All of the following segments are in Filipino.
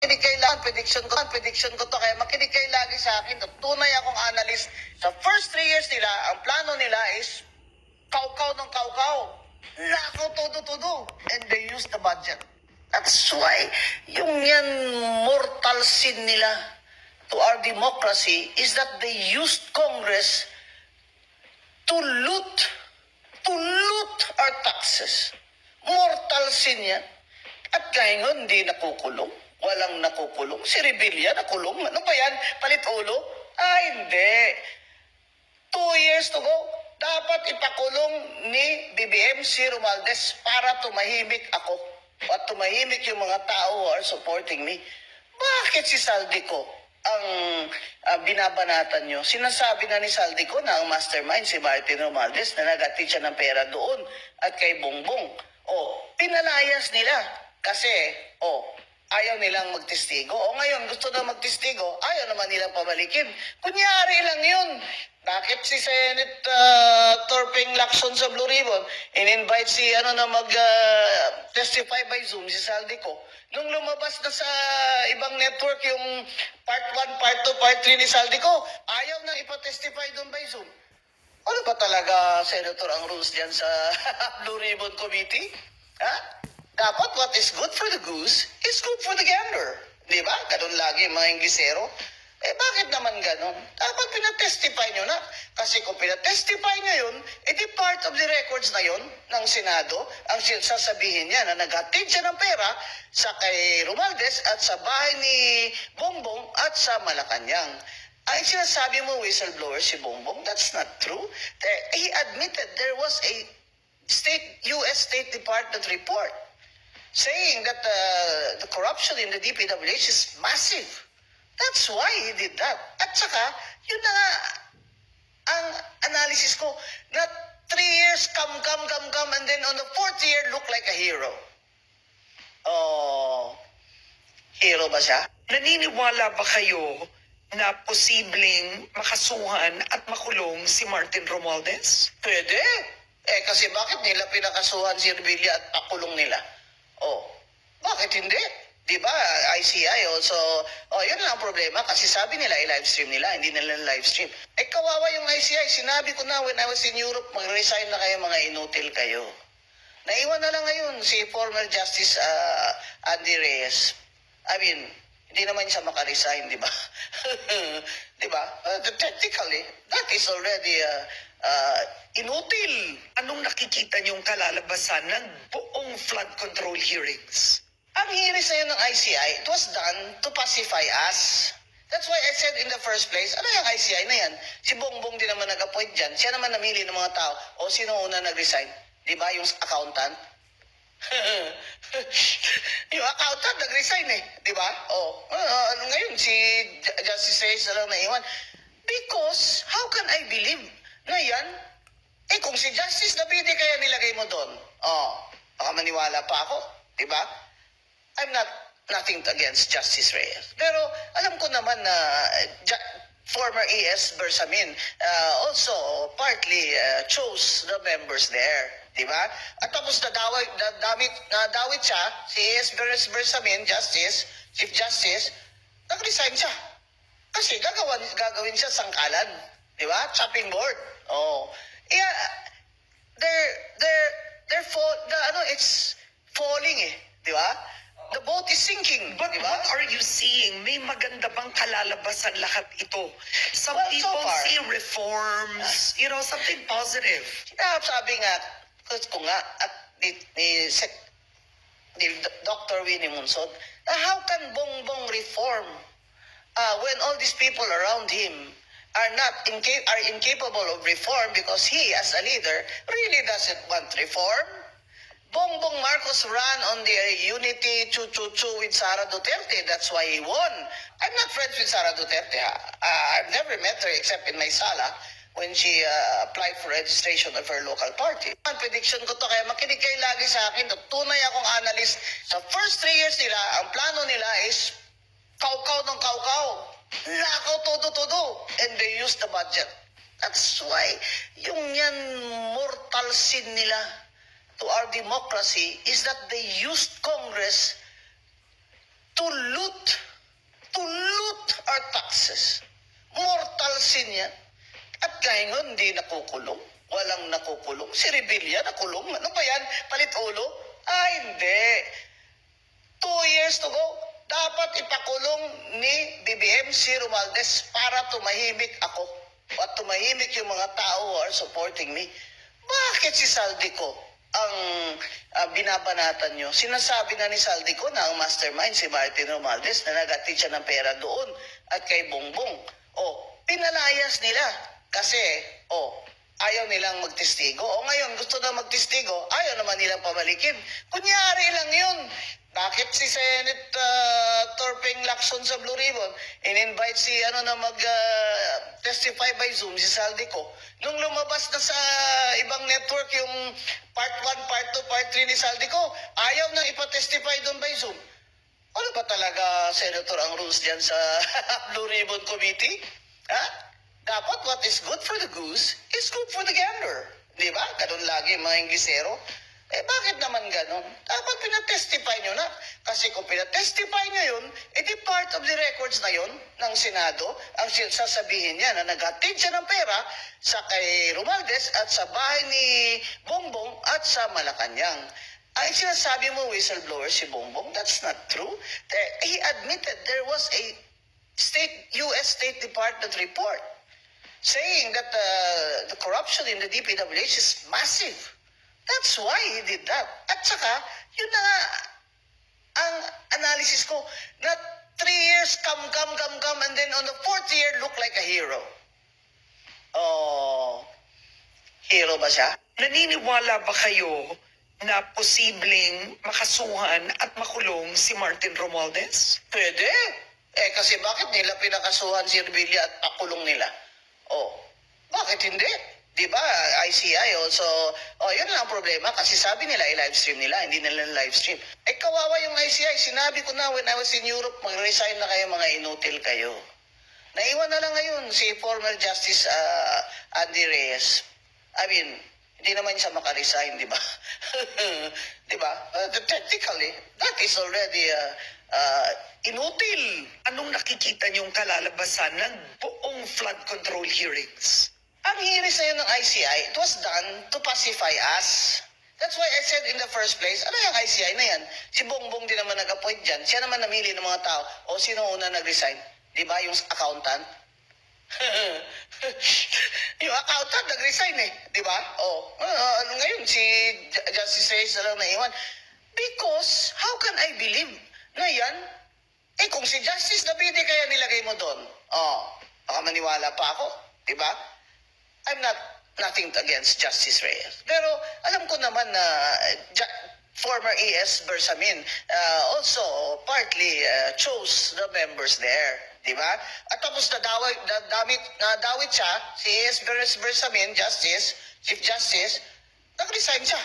Makinig kayo lang, prediction ko to, kaya makinig kayo lagi sa akin. Tunay akong analyst. Sa first 3 years nila, ang plano nila is kaukaw ng kaukaw. Lakaw todo-todo. And they use the budget. That's why yung yan mortal sin nila to our democracy is that they used Congress to loot our taxes. Mortal sin yan. At ngayon, hindi nakukulong. Walang nakukulong. Si Rebilla nakulong. Ano ba yan? Palit ulo? Hindi. 2 years to go. Dapat ipakulong ni BBM si Romualdez para tumahimik ako. At tumahimik yung mga tao who are supporting me. Bakit si Saldico ang binabanatan nyo? Sinasabi na ni Saldico na ang mastermind si Martin Romualdez na nagatid siya ng pera doon at kay Bongbong. Pinalayas nila kasi, ayaw nilang magtestigo. Ngayon, gusto na magtestigo, ayaw naman nilang pabalikin. Kunyari lang yun. Bakit si Senate Torping Lacson sa Blue Ribbon in-invite si mag-testify by Zoom, si Saldico. Nung lumabas na sa ibang network yung part 1, part 2, part 3 ni Saldico, ayaw nang ipatestify doon by Zoom. Ano ba talaga, Senator, ang rules diyan sa Blue Ribbon Committee? Dapat what is good for the goose is good for the gander. Di ba? Ganun lagi yung mga Inglesero. Bakit naman ganun? Dapat pinatestify nyo na. Kasi kung pinatestify nyo yun, edi part of the records na yun ng Senado, ang sasabihin niya na naghatid siya ng pera sa kay Romualdez at sa bahay ni Bongbong at sa Malacanang. Ay sinasabi mo whistleblower si Bongbong, that's not true. He admitted there was a U.S. State Department report saying that the corruption in the DPWH is massive. That's why he did that. At saka, yun na nga, ang analysis ko, na 3 years, come, and then on the 4th year, look like a hero. Hero ba siya? Naniniwala ba kayo na posibleng makasuhan at makulong si Martin Romualdez? Pwede. Kasi bakit nila pinakasuhan si Rebilla at pakulong nila? Bakit hindi? Diba, ICI also, yun lang ang problema kasi sabi nila i-livestream nila, hindi nila livestream. Kawawa yung ICI, sinabi ko na when I was in Europe, mag-resign na kayo, mga inutil kayo. Naiwan na lang ngayon si former Justice Andy Reyes. I mean, hindi naman siya makaresign, di ba? Di ba? Technically, that is already inutil. Anong nakikita niyong kalalabasan ng buong flood control hearings? Ang hearings na yun ng ICI, it was done to pacify us. That's why I said in the first place, ano yung ICI na yan? Si Bongbong din naman nag-appoint dyan. Siya naman namili ng mga tao. Sino una nag-resign? Di ba? Yung accountant? Yung accountant nag-resign Di ba? Ngayon, si Justice Reyes na lang naiwan. Because, how can I believe na yan? Kung si Justice Nabidi kaya nilagay mo doon, baka maniwala pa ako. Di ba? I'm nothing against Justice Reyes. Pero alam ko naman na former ES Bersamin also partly chose the members there. Diba? At tapos nadawit siya, si ES Bersamin, Chief Justice, nag-resign siya. Kasi gagawin siya sangkalan. Diba? Chopping board. It's falling Diba? The boat is sinking. But diba? what are you seeing? May maganda bang kalalabasan lahat ito? Some people so far, see reforms, something positive. Sabi nga, ko nga, at ni Dr. Winnie Munsod, how can Bongbong reform when all these people around him are incapable of reform because he, as a leader, really doesn't want reform? Bongbong Marcos ran on the unity chu-chu-chu with Sara Duterte. That's why he won. I'm not friends with Sara Duterte. I've never met her except in my sala when she applied for registration of her local party. Ang prediction ko to, kaya makinig kayo lagi sa akin. Tunay akong analyst. Sa first 3 years nila, ang plano nila is kaukaw ng kaukaw. Lakaw todo-todo. And they use the budget. That's why yung yan mortal sin nila to our democracy is that they used Congress to loot taxes. Mortal sin yan. At ngayon, hindi nakukulong. Walang nakukulong. Si Revilla nakulong. Ano ba yan? Palit ulo? Hindi. 2 years to go. Dapat ipakulong ni BBM si Romualdez para tumahimik ako. At tumahimik yung mga tao who are supporting me. Bakit si Saldico ang binabanatan nyo? Sinasabi na ni Saldico na ang mastermind si Martin Romualdez na nagatid siya ng pera doon at kay Bongbong. Pinalayas nila kasi, ayaw nilang magtestigo. Ngayon, gusto na magtestigo, ayaw naman nilang pabalikin. Kunyari lang yun. Bakit si Senate Torping Lacson sa Blue Ribbon in-invite si mag-testify by Zoom, si Saldico. Nung lumabas na sa ibang network yung part 1, part 2, part 3 ni Saldico, ayaw nang ipatestify doon by Zoom. Ano ba talaga, Senator, ang rules diyan sa Blue Ribbon Committee? Dapat what is good for the goose is good for the gander. Di ba? Ganun lagi yung mga Inglesero. Bakit naman ganun? Dapat pinatestify nyo na. Kasi kung pinatestify nyo yun, edi part of the records na yun ng Senado, ang sasabihin niya na naghatid siya ng pera sa kay Romualdez at sa bahay ni Bongbong at sa Malacanang. Ay sinasabi mo whistleblower si Bongbong, that's not true. He admitted there was a U.S. State Department report saying that the corruption in the DPWH is massive. That's why he did that. At saka, yun na nga, ang analysis ko, na 3 years, come, and then on the 4th year, look like a hero. Hero ba siya? Naniniwala ba kayo na posibleng makasuhan at makulong si Martin Romualdez? Pwede. Kasi bakit nila pinakasuhan si Revilla at pakulong nila? Bakit hindi? Diba, ICI also, yun lang ang problema kasi sabi nila i-livestream nila, hindi nila livestream. Kawawa yung ICI, sinabi ko na when I was in Europe, mag-resign na kayo, mga inutil kayo. Naiwan na lang ngayon si former Justice Andy Reyes. I mean, hindi naman siya makaresign, di ba? Di ba? Technically, that is already inutil. Anong nakikita niyong kalalabasan ng buong flood control hearings? Ang hearings na yun ng ICI, it was done to pacify us. That's why I said in the first place, ano yung ICI na yan? Si Bongbong din naman nag-appoint dyan. Siya naman namili ng mga tao. Sino una nag-resign? Di ba? Yung accountant? Yung accountant nag-resign Di ba? Ngayon, si Justice Reyes na lang naiwan. Because, how can I believe na yan? Kung si Justice Nabidi kaya nilagay mo doon, baka maniwala pa ako. Di ba? I'm nothing against Justice Reyes. Pero alam ko naman na former ES Bersamin also partly chose the members there. Di ba? At tapos nadawit siya, si ES Bersamin, Chief Justice, nag-resign siya.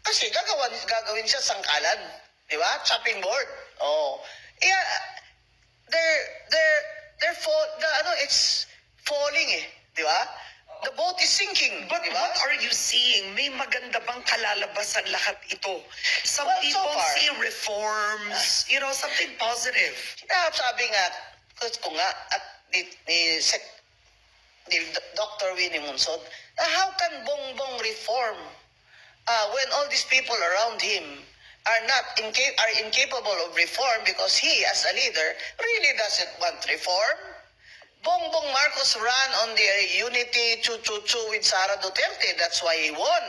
Kasi gagawin siya sangkalan. Di ba? Chopping board. It's falling Di ba? The boat is sinking. But di ba? what are you seeing? May maganda bang kalalabasan lahat ito? Some Well, so people far, see reforms, something positive. Sabi nga, ko nga, at ni Dr. Winnie Munsod, how can Bongbong reform when all these people around him are incapable of reform because he, as a leader, really doesn't want reform? Bongbong Marcos ran on the unity chu-chu-chu with Sara Duterte. That's why he won.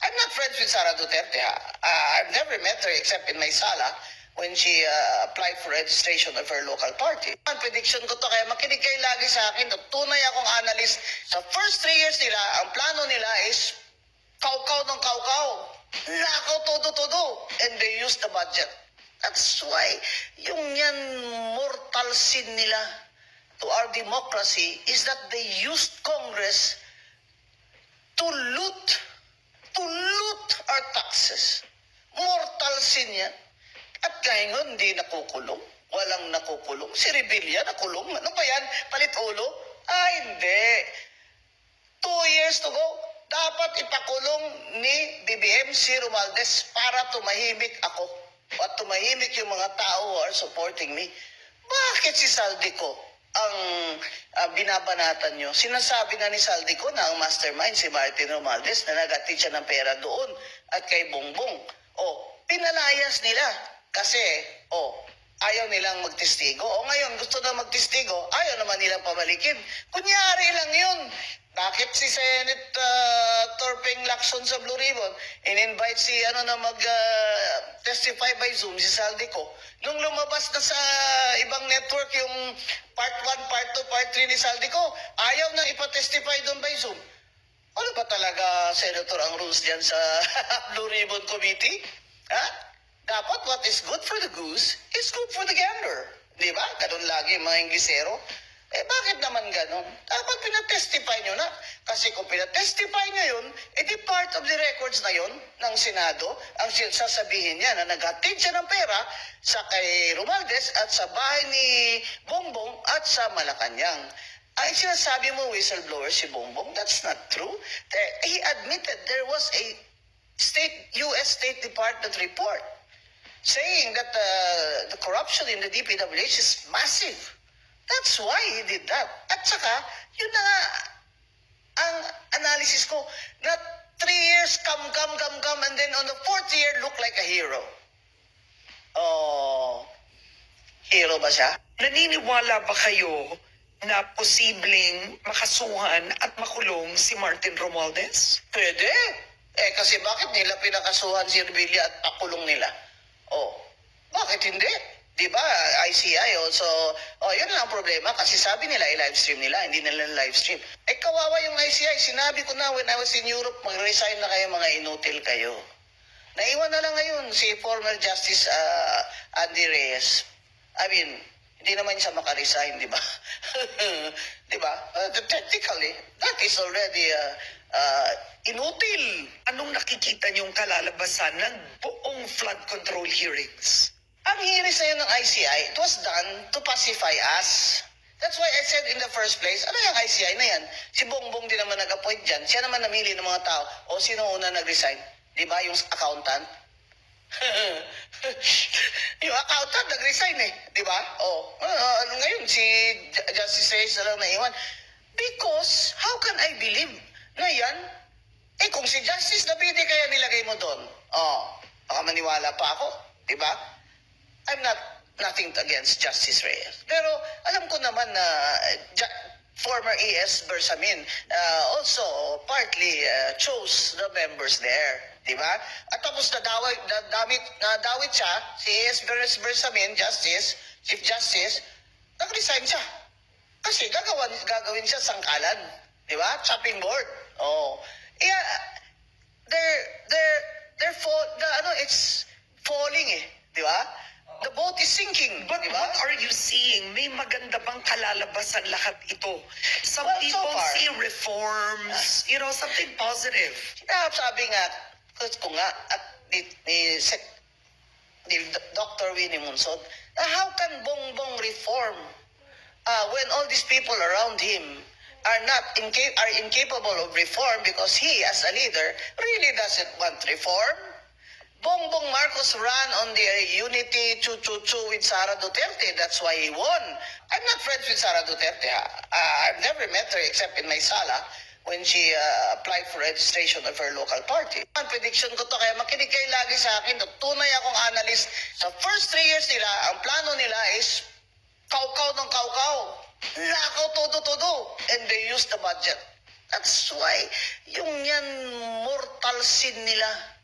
I'm not friends with Sara Duterte. I've never met her except in my sala when she applied for registration of her local party. Ang prediction ko to, kaya makinig kayo lagi sa akin. Tunay akong analyst. Sa first 3 years nila, ang plano nila is kaukaw ng kaukaw. Nakaw todo-todo. And they use the budget. That's why yung yan mortal sin nila to our democracy is that they used Congress to loot our taxes. Mortal sin yan. At ngayon, hindi nakukulong. Walang nakukulong. Si Revilla nakulong. Ano ba yan? Palit ulo? Hindi. 2 years to go. Dapat ipakulong ni BBM si Romualdez para tumahimik ako. At tumahimik yung mga tao who are supporting me. Bakit si Saldico ang binabanatan nyo. Sinasabi na ni Saldico na ang mastermind si Martin Romualdez na nag-atid siya ng pera doon at kay Bongbong. Pinalayas nila kasi, ayaw nilang magtestigo. Ngayon, gusto na magtestigo, ayaw naman nilang pabalikin. Kunyari lang yun. Bakit si Senate Torping Lacson sa Blue Ribbon in-invite si mag-testify by Zoom, si Saldico. Nung lumabas na sa ibang network yung part 1, part 2, part 3 ni Saldico, ayaw na ipatestify doon by Zoom. Ano ba talaga, Senator, ang rules diyan sa Blue Ribbon Committee? Ha? Dapat what is good for the goose is good for the gander. Di ba? Ganun lagi yung mga Inglesero. Bakit naman ganun? Dapat pinatestify nyo na. Kasi kung pinatestify nyo yun, edi part of the records na yun ng Senado, ang sasabihin niya na naghatid siya ng pera sa kay Romualdez at sa bahay ni Bongbong at sa Malacanang. Ay sinasabi mo whistleblower si Bongbong, that's not true. He admitted there was a U.S. State Department report saying that the corruption in the DPWH is massive. That's why he did that. At saka, yun na nga ang analysis ko, na 3 years, come, and then on the 4th year, look like a hero. Hero ba siya? Naniniwala ba kayo na posibleng makasuhan at makulong si Martin Romualdez? Pwede. Kasi bakit nila pinakasuhan si Revilla at pakulong nila? Bakit hindi? Di ba, ICI also, yun lang ang problema kasi sabi nila i-live stream nila, hindi nila live stream. Kawawa yung ICI, sinabi ko na when I was in Europe, mag-resign na kayo, mga inutil kayo. Naiwan na lang ngayon si former Justice Andy Reyes. I mean, hindi naman siya makaresign, di ba? Di ba? Technically, that is already inutil. Anong nakikita niyong kalalabasan ng buong flood control hearings? Ang hearings na yun ng ICI, it was done to pacify us. That's why I said in the first place, ano yung ICI na yan? Si Bongbong din naman nag-appoint dyan. Siya naman namili ng mga tao. Sino una nag-resign? Di ba? Yung accountant? Yung accountant nag-resign Di ba? Ngayon, si Justice Reyes na lang naiwan. Because, how can I believe na yan? Kung si Justice Lapide kaya nilagay mo doon, baka maniwala pa ako. Di ba? I'm nothing against Justice Reyes. Pero alam ko naman na former ES Bersamin also partly chose the members there. Di ba? At tapos nadawit siya, si ES Bersamin, Chief Justice, nag-resign siya. Kasi gagawin siya sangkalan. Di ba? Chopping board. It's falling Di ba? The boat is sinking. But di ba? what are you seeing? May maganda bang kalalabasan lahat ito? Some Well, so people far, see reforms, something positive. Sabi nga, ko nga, at ni Dr. Winnie Munsod, how can Bongbong reform when all these people around him are incapable of reform because he, as a leader, really doesn't want reform? Bongbong Marcos ran on the unity chu-chu-chu with Sara Duterte. That's why he won. I'm not friends with Sara Duterte. I've never met her except in my sala when she applied for registration of her local party. Ang prediction ko to, kaya makinig kayo lagi sa akin. Tunay akong analyst. Sa first 3 years nila, ang plano nila is kaukaw ng kaukaw. Nakaw todo-todo. And they use the budget. That's why yung yan mortal sin nila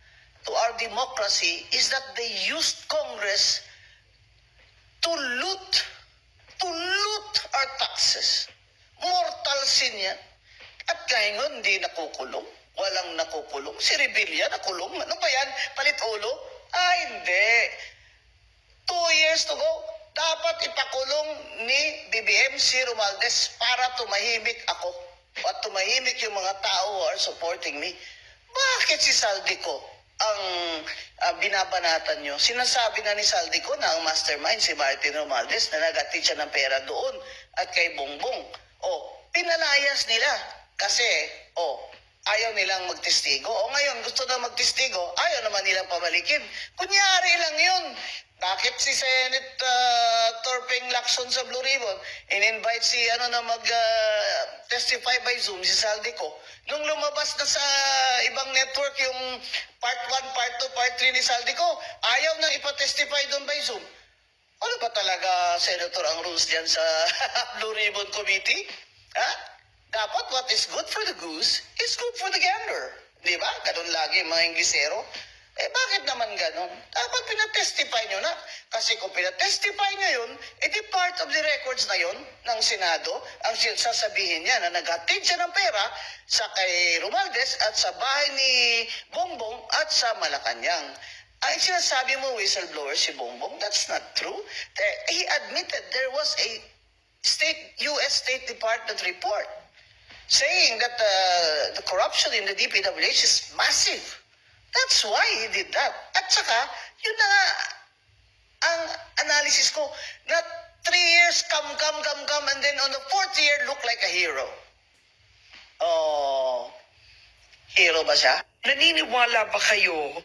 to our democracy is that they used Congress to loot our taxes. Mortal sin yan. At ngayon, hindi nakukulong. Walang nakukulong. Si Revilla nakulong. Ano ba yan? Palit ulo? Hindi. 2 years to go. Dapat ipakulong ni BBM si Romualdez para tumahimik ako. At tumahimik yung mga tao who are supporting me. Bakit si Saldico ang binabanatan nyo? Sinasabi na ni Saldico na ang mastermind si Martin Romualdez na nag-atid siya ng pera doon at kay Bongbong. Pinalayas nila kasi, ayaw nilang magtestigo. O ngayon, gusto na magtestigo, ayaw naman nilang pabalikin. Kunyari lang yun. Bakit si Senate Torping Lacson sa Blue Ribbon in-invite si na mag-testify by Zoom, si Saldico. Nung lumabas na sa ibang network yung part 1, part 2, part 3 ni Saldico, ayaw na ipatestify doon by Zoom. Ano ba talaga, Senator, ang rules diyan sa Blue Ribbon Committee? Ha? Dapat what is good for the goose is good for the gander. Di ba? Ganun lagi yung mga Inglesero. Bakit naman ganun? Dapat pinatestify nyo na. Kasi kung pinatestify nyo yun, edi part of the records na yun ng Senado, ang sasabihin niya na naghatid siya ng pera sa kay Romualdez at sa bahay ni Bongbong at sa Malacanang. Ang sinasabi mo, whistleblower si Bongbong, that's not true. He admitted there was a U.S. State Department report saying that the corruption in the DPWH is massive. That's why he did that. At saka, yun na nga ang analysis ko, na 3 years, come, and then on the 4th year, look like a hero. Oh, hero ba siya? Naniniwala ba kayo